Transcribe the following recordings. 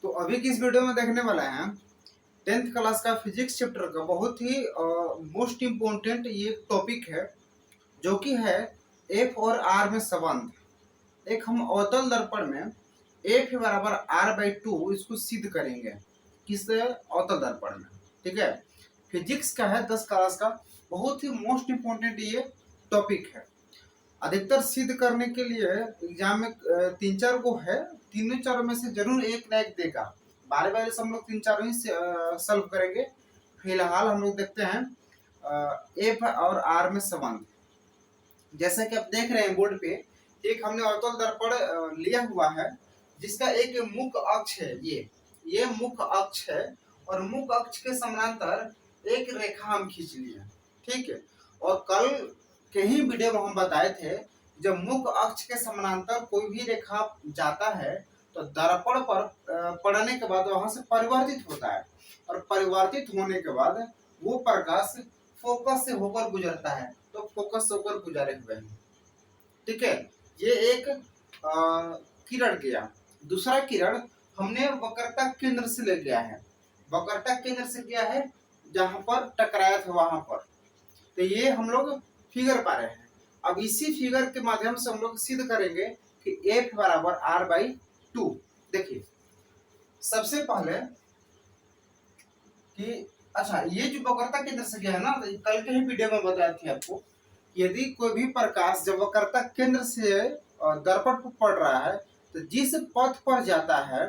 तो अभी की इस वीडियो में देखने वाला है 10th क्लास का फिजिक्स चैप्टर का बहुत ही मोस्ट इम्पोर्टेंट ये टॉपिक है, जो कि है एफ और आर में संबंध। एक हम अवतल दर्पण में एफ बराबर आर बाई टू इसको सिद्ध करेंगे किस अवतल दर्पण में। ठीक है, फिजिक्स का है 10 क्लास का बहुत ही मोस्ट इम्पोर्टेंट ये टॉपिक है। अधिकतर सिद्ध करने के लिए एग्जाम में तीन चार को है, तीनों चारों में से जरूर एक ना एक देगा। बारे बारे से हम लोग तीन चारों ही सॉल्व करेंगे। फिलहाल हम लोग देखते हैं एफ और आर में संबंध। जैसा कि आप देख रहे हैं बोर्ड पे, एक हमने अवतल दर्पण लिया हुआ है जिसका एक मुख्य अक्ष है, ये मुख्य अक्ष है और मुख्य अक्ष के समानांतर एक रेखा हम खींच लिए। ठीक है, और कल के ही वीडियो में हम बताए थे जब मुख्य अक्ष के समानांतर कोई भी रेखा जाता है तो दर्पण पर पड़ने के बाद वहां से परिवर्तित होता है और परिवर्तित होने के बाद वो प्रकाश फोकस से होकर गुजरता है। तो फोकस से होकर गुजारे हुए हैं। ठीक है, ये एक किरण गया। दूसरा किरण हमने वक्रता केंद्र से ले गया है। वक्रता केंद्र से क्या है, जहां पर टकराया था वहां पर। तो ये हम लोग फिगर पा रहे हैं। अब इसी फिगर के माध्यम से हम लोग सिद्ध करेंगे कि एफ बराबर आर बाई टू। देखिए सबसे पहले कि अच्छा, ये जो वक्रता केंद्र से गया है ना, कल के ही वीडियो में बताया थी आपको, यदि कोई भी प्रकाश जब वक्रता केंद्र से दर्पण पर पड़ रहा है तो जिस पथ पर जाता है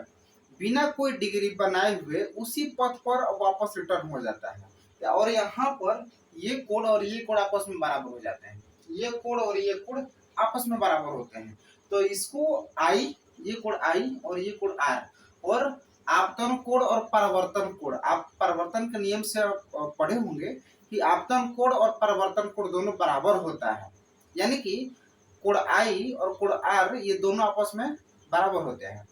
बिना कोई डिग्री बनाए हुए उसी पथ पर वापस रिटर्न हो जाता है। और यहाँ पर ये कोण और ये कोण आपस में बराबर हो जाते हैं। ये कोण और ये कोण आपस में बराबर होते हैं। तो इसको आई, ये कोण आई और ये कोण आर, और आपतन कोण और परावर्तन कोण, आप परावर्तन के नियम से पढ़े होंगे कि आपतन कोण और परावर्तन कोण दोनों बराबर होता है। यानी कि कोण आई और कोण आर ये दोनों आपस में बराबर होते हैं।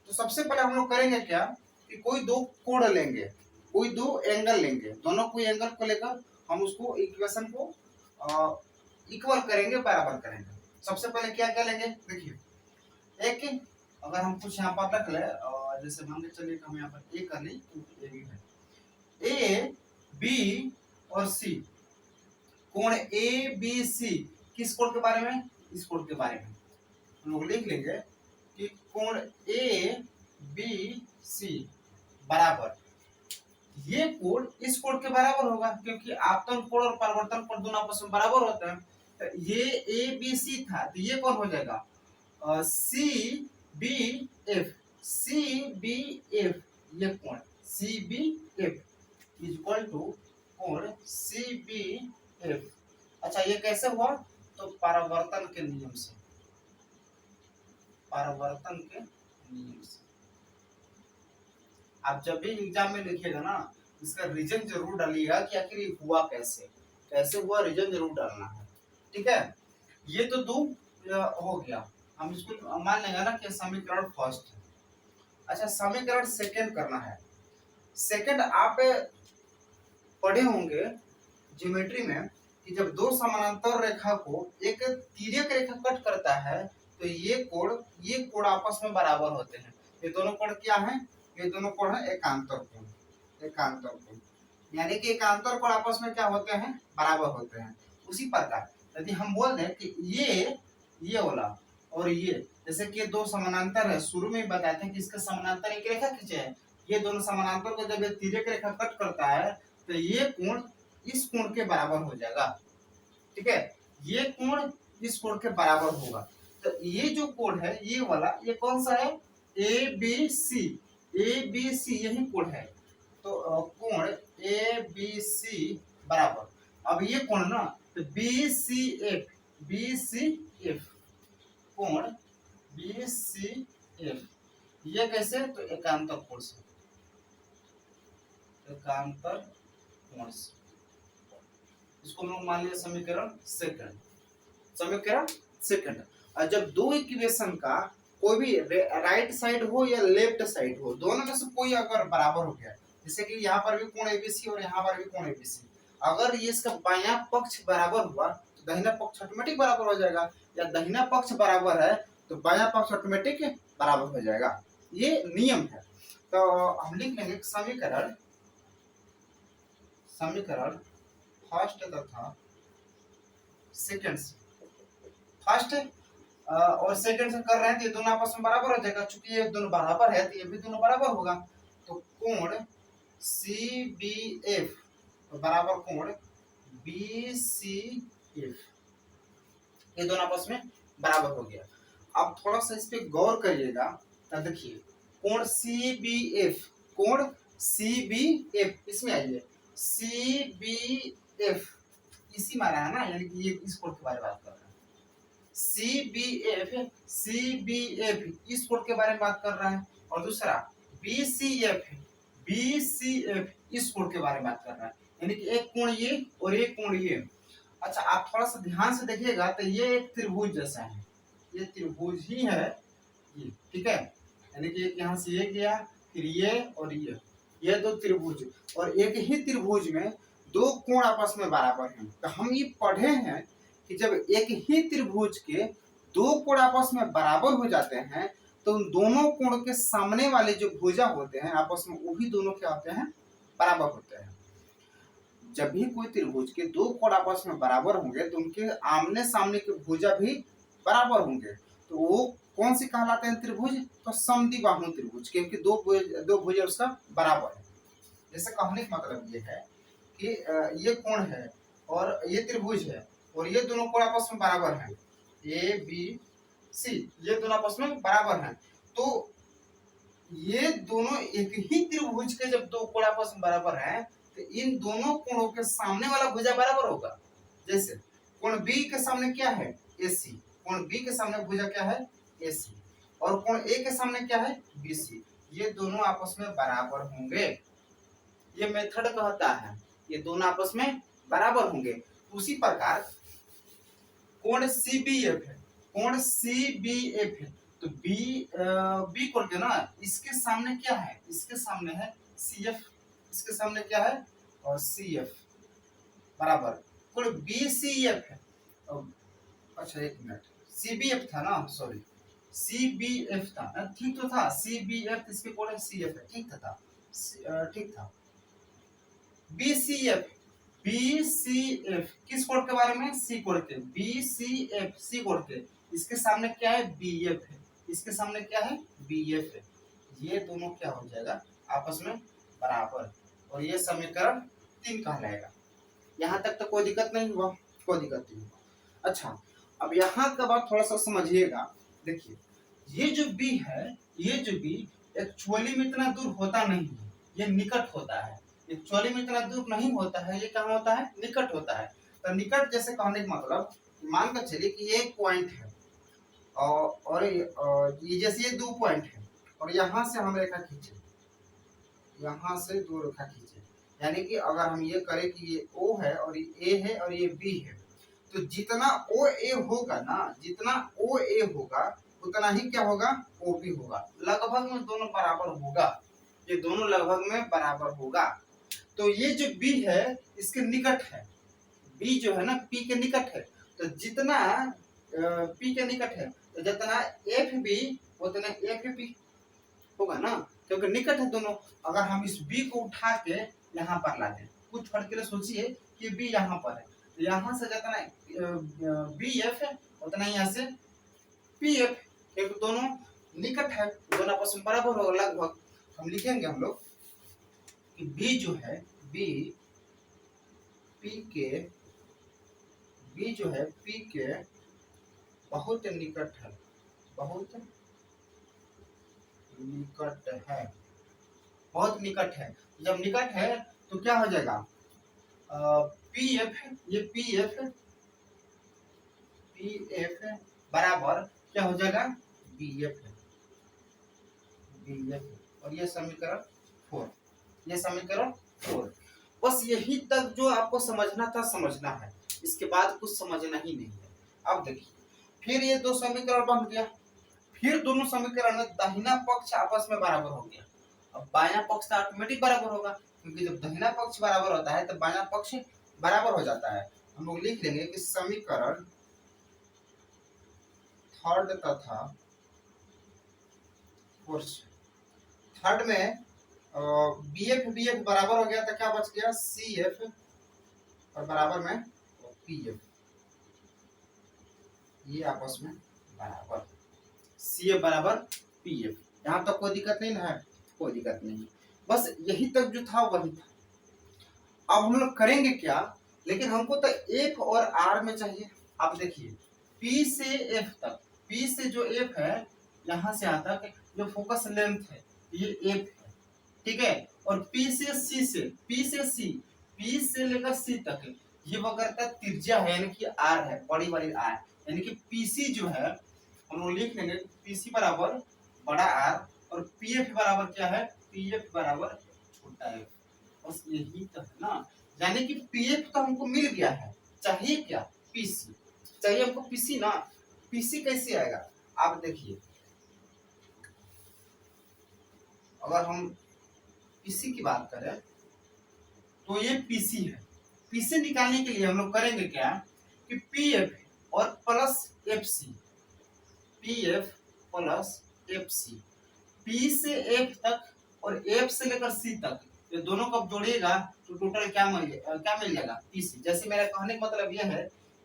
तो सबसे पहले हम लोग करेंगे क्या कि कोई दो कोण लेंगे, कोई दो एंगल लेंगे, दोनों कोई एंगल को लेकर हम उसको इक्वेशन को इक्वल करेंगे, बराबर करेंगे। सबसे पहले क्या क्या लेंगे, देखिए एक अगर हम कुछ यहाँ पर रख ले, जैसे मान के चलिए हम यहाँ पर ए का नहीं क्योंकि ए भी है, ए बी और सी, कोण ए बी सी किस कोण के बारे में, इस कोण के बारे में हम लोग लिख लेंगे कि कोण ए बी सी बराबर ये कोण इस कोण के बराबर होगा, क्योंकि आपतन कोण और परावर्तन कोण दोनों आपस में बराबर होते हैं। तो ये ए बी सी था तो ये कौन हो जाएगा, C B F, C B F, ये कोण C B F is equal to कोण सी बी एफ। अच्छा, ये कैसे हुआ, तो परावर्तन के नियम से, परावर्तन के नियम से। आप जब भी एग्जाम में लिखिएगा ना, इसका रीजन जरूर डालिएगा कि आखिर ये हुआ कैसे, कैसे हुआ, रीजन जरूर डालना है। ठीक है, ये तो दो हो गया। हम इसको मान लेंगे ना कि समीकरण फर्स्ट है। अच्छा, समीकरण सेकंड करना है। सेकंड आप पढ़े होंगे ज्योमेट्री में कि जब दो समानांतर रेखा को एक तिर्यक रेखा कट करता है तो ये कोण आपस में बराबर होते हैं। ये दोनों कोण क्या है, ये दोनों कोण है एकांतर कोण, एकांतर कोण। यानी कि एकांतर कोण आपस में क्या होते हैं, बराबर होते हैं। उसी प्रकार यदि हम बोल दें कि ये वाला और ये, जैसे कि दो समानांतर है, शुरू में बताया था कि इसके समानांतर एक रेखा खींचे है, ये दोनों समानांतर को जब तिर्यक रेखा कट करता है तो ये कोण इस कोण के बराबर हो जाएगा। ठीक है, ये कोण इस कोण के बराबर होगा। तो ये जो कोण है ये वाला, ये कौन सा है, A B C, A B C यही कोण है। तो कोण ए बी सी बराबर, अब ये कोण ना, तो B C F, B C F, कोण बी सी एफ, ये कैसे, तो एकांतर कोण से, एकांतर कोण से। इसको हम लोग मान लिया समीकरण सेकंड, समीकरण सेकंड। और जब दो इक्वेशन का कोई भी राइट साइड हो या लेफ्ट साइड हो, दोनों में से कोई अगर बराबर हो गया, जैसे कि यहाँ पर भी कोण एबीसी और यहाँ पर भी कोण एबीसी, अगर ये इसका बायां पक्ष बराबर हुआ तो दाहिना पक्ष ऑटोमेटिक बराबर हो जाएगा, या दाहिना पक्ष बराबर है तो बायां पक्ष ऑटोमेटिक बराबर हो जाएगा। ये नियम है। तो हम लिख लेंगे समीकरण समीकरण फर्स्ट तथा सेकंड से, फर्स्ट और सेकंड से कर रहे हैं तो ये दोनों आपस में बराबर हो जाएगा, चूंकि ये दोनों बराबर है तो ये भी दोनों बराबर होगा। तो कोण सी बी एफ बराबर कोण बी सी एफ, ये दोनों आपस में बराबर हो गया। अब थोड़ा सा इस पे गौर करिएगा तो देखिए कोण सी बी एफ, कोण सी बी एफ, इसमें आइए सी बी एफ इसी में आ रहा है ना, यानी कि ये इस कोण के बारे में बात कर रहे हैं। सी बी एफ इस कोण के बारे में बात कर रहा है, और दूसरा बी सी एफ इस कोण के बारे में बात कर रहा है, यानी कि एक कोण ये और एक कोण ये। अच्छा आप थोड़ा सा ध्यान से देखिएगा तो ये एक त्रिभुज जैसा है, ये त्रिभुज ही है ये, ठीक है, यानी कि यहाँ से ये गया फिर ये और ये दो त्रिभुज, और एक ही त्रिभुज में दो कोण आपस में बराबर हैं। तो हम ये पढ़े हैं कि जब एक ही त्रिभुज के दो कोण आपस में बराबर हो जाते हैं तो उन दोनों कोण के सामने वाले जो भुजा होते हैं आपस में वो भी दोनों क्या होते हैं, बराबर होते हैं। जब भी कोई त्रिभुज के दो कोण आपस में बराबर होंगे तो उनके आमने सामने के भुजा भी बराबर होंगे, तो वो कौन से कहलाते हैं त्रिभुज, तो समद्विबाहु त्रिभुज, क्योंकि दो भुजा उसका बराबर है। जैसे कहने का मतलब ये है कि ये कोण है और ये त्रिभुज है और ये दोनों कोण आपस में बराबर हैं, ए बी सी ये दोनों आपस में बराबर हैं, तो ये दोनों एक ही त्रिभुज के जब दो कोण आपस में बराबर हैं तो इन दोनों कोणों के सामने वाला भुजा बराबर होगा। जैसे कोण बी के सामने क्या है, AC, कोण बी के सामने भुजा क्या है, AC, और कोण ए के सामने क्या है, BC, ये दोनों आपस में बराबर होंगे। ये मेथड कहता है ये दोनों आपस में बराबर होंगे। उसी प्रकार कोण CBF है, कोण CBF है तो बी कोण के ना इसके सामने क्या है, इसके सामने है CF, इसके सामने क्या है और CF बराबर कोण BCF है। अच्छा एक मिनट, CBF था ना, सॉरी CBF था ना, ठीक तो था CBF, इसके कोण CF है, ठीक था ठीक था। BCF किस कोण के बारे में, सी कोण के, BCF सी कोण के, इसके सामने क्या है BF है, इसके सामने क्या है BF है, ये दोनों क्या हो जाएगा आपस में बराबर, और ये समीकरण 3 कहलाएगा। यहाँ तक तो कोई दिक्कत नहीं हुआ, कोई दिक्कत नहीं हुआ। अच्छा अब यहाँ का बात थोड़ा सा समझिएगा, देखिए ये जो B है, ये जो B एक्चुअली में इतना दूर होता नहीं है, ये निकट होता है, एक्चुअली में इतना दूर नहीं होता है, ये कहाँ होता है, निकट होता है। तो निकट जैसे कहने का मतलब मान कर चलिए कि ये एक पॉइंट है और ये जैसे ये 2 पॉइंट है और यहाँ से हम रेखा खींचे, यहाँ से 2 रेखा खींचे, यानी कि अगर हम ये करें कि ये O है और ये A है और ये B है, तो जितना OA होगा ना, जितना OA होगा उतना ही क्या होगा, OB होगा, लगभग में दोनों बराबर होगा, ये दोनों लगभग में बराबर होगा। तो ये जो B है इसके निकट है, B जो है ना P के निकट है, तो जितना P के निकट है तो जितना FB उतना FP होगा ना, क्योंकि निकट है दोनों। अगर हम इस B को उठा के यहाँ पर ला दें, कुछ फर्क के लिए सोचिए कि B यहाँ पर है, तो यहाँ से जितना BF है उतना यहाँ से PF, क्योंकि दोनों निकट है, दोनों आपस में बराबर होगा लगभग। हम लिखेंगे हम लोग कि B जो है B जो है P के बहुत निकट है, बहुत निकट है, बहुत निकट है। जब निकट है तो क्या हो जाएगा, PF ये PF बराबर क्या हो जाएगा BF, और ये समीकरण 4, ये समीकरण 4। बस यही तक जो आपको समझना था समझना है, इसके बाद कुछ समझना ही नहीं है। अब देखिए फिर ये 2 समीकरण बन गया, फिर दोनों समीकरण में दाहिना पक्ष आपस में बराबर हो गया। अब बायां पक्ष तो ऑटोमेटिक बराबर होगा, क्योंकि जब दाहिना पक्ष बराबर होता है तो बायां पक्ष बराबर हो जाता है। हम लोग लिख लेंगे कि समीकरण 3 तथा 4 थर्ड में बी एफ बराबर हो गया, तो क्या बच गया सी एफ और बराबर में पी एफ, ये आपस में बराबर सी एफ बराबर पी एफ। यहाँ तक कोई दिक्कत नहीं ना है, कोई दिक्कत नहीं, बस यही तक जो था वही था। अब हम लोग करेंगे क्या, लेकिन हमको तो एफ और आर में चाहिए। आप देखिए पी से एफ तक, पी से जो एफ है यहाँ से यहाँ तक जो फोकस लेंथ है ये एफ है, ठीक है। और पी से सी से, पी से सी, पी से लेकर सी तक ये वक्र का त्रिज्या है, यानी कि आर है, बड़ी वाली आर, यानी कि पीसी जो है हम लोग लिख लेंगे पीसी बराबर बड़ा आर और पीएफ बराबर क्या है, पीएफ बराबर छोटा एफ। बस यही तो है ना, यानी कि पीएफ तो हमको मिल गया है, चाहिए क्या पीसी, चाहिए हमको पीसी ना। पीसी कैसे आएगा आप देखिए, अगर हम पीसी की बात करें तो ये पीसी है। पीसी निकालने के लिए हम लोग करेंगे क्या कि पीएफ और plus FC, PF plus FC, P से एफ तक और एफ से लेकर सी तक ये दोनों को जोड़िएगा तो टोटल क्या मिल जाएगा पीसी। जैसे मेरा कहने का मतलब यह है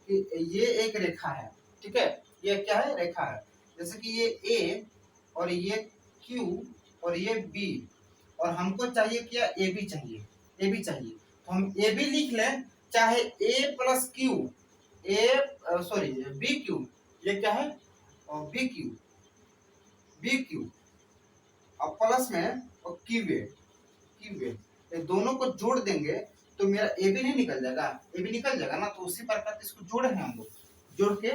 कि ये एक रेखा है, ठीक है, ये क्या है रेखा है, जैसे कि ये ए और ये क्यू और ये बी, और हमको चाहिए क्या ए बी चाहिए, ए बी चाहिए, तो हम ए बी लिख लें, चाहे ए प्लस क्यू, ए सॉरी बी क्यू, ये क्या है बी क्यू, बी क्यू और प्लस में और क्यू ए, ये दोनों को जोड़ देंगे तो मेरा ए बी नहीं निकल जाएगा, ए बी निकल जाएगा ना। तो उसी प्रकार इसको जोड़े हैं हम लोग, जोड़ के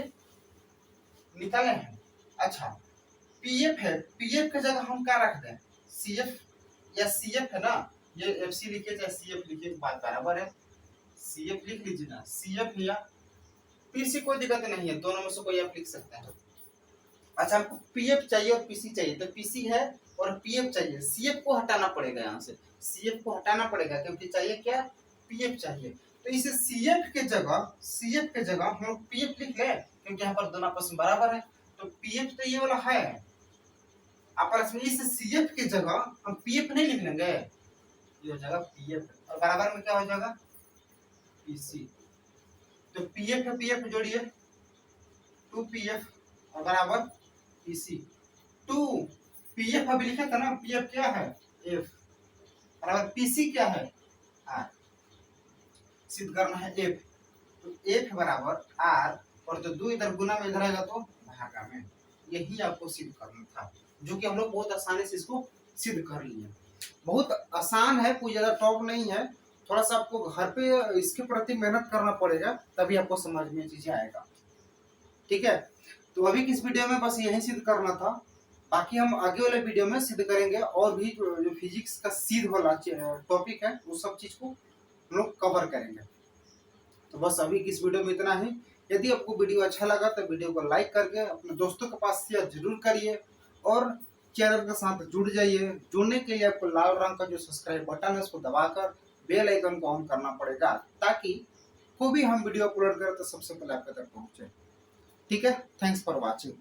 निकाले हैं। अच्छा पीएफ है, पीएफ की जगह हम क्या रख दें सीएफ या सीएफ है ना, ये एफसी लिखिए चाहे सीएफ लिखिए बात बराबर है, सीएफ लिख लीजिए ना, सीएफ या पीसी कोई दिक्कत नहीं है, दोनों में से कोई आप लिख सकते हैं। अच्छा हमको पीएफ चाहिए और पीसी चाहिए, तो पीसी है और पीएफ चाहिए, सीएफ को हटाना पड़ेगा, यहाँ से सीएफ को हटाना पड़ेगा क्योंकि चाहिए क्या पीएफ चाहिए। तो इसे सीएफ के जगह हम लोग पीएफ लिख लें क्योंकि यहाँ पर दोनों आपस में बराबर है, तो पीएफ तो ये वाला है, आपस में इस सीएफ के जगह हम पीएफ नहीं लिख लेंगे, ये हो जाएगा पीएफ और बराबर में क्या हो जाएगा पीसी। तो पीएफ है पीएफ जोड़िए 2pf और बराबर पीसी, 2 पीएफ अभी लिखा था ना, पीएफ क्या है एफ बराबर पीसी क्या है आर, सिद्ध करना है एफ, तो एफ बराबर आर और जो 2 इधर गुना में इधर आएगा तो भागा में, यही आपको सिद्ध करना था, जो कि हम लोग बहुत आसानी से इसको सिद्ध कर लिए। बहुत आसान है, कोई ज्यादा टॉप नहीं है, थोड़ा सा आपको घर पे इसके प्रति मेहनत करना पड़ेगा तभी आपको समझ में चीजें आएगा, ठीक है। तो अभी किस वीडियो में बस यही सिद्ध करना था, बाकी हम आगे वाले वीडियो में सिद्ध करेंगे और भी जो फिजिक्स का सिद्ध वाला टॉपिक है वो सब चीज को हम लोग कवर करेंगे। तो बस अभी किस वीडियो में इतना ही। यदि आपको वीडियो अच्छा लगा तो वीडियो को लाइक करके अपने दोस्तों के पास शेयर जरूर करिए और चैनल के साथ जुड़ जाइए। जुड़ने के लिए आपको लाल रंग का जो सब्सक्राइब बटन है उसको दबाकर बेल आइकन को ऑन करना पड़ेगा ताकि कोई भी हम वीडियो अपलोड करें तो सबसे पहले आपके तक पहुंचे, ठीक है। Thanks for watching.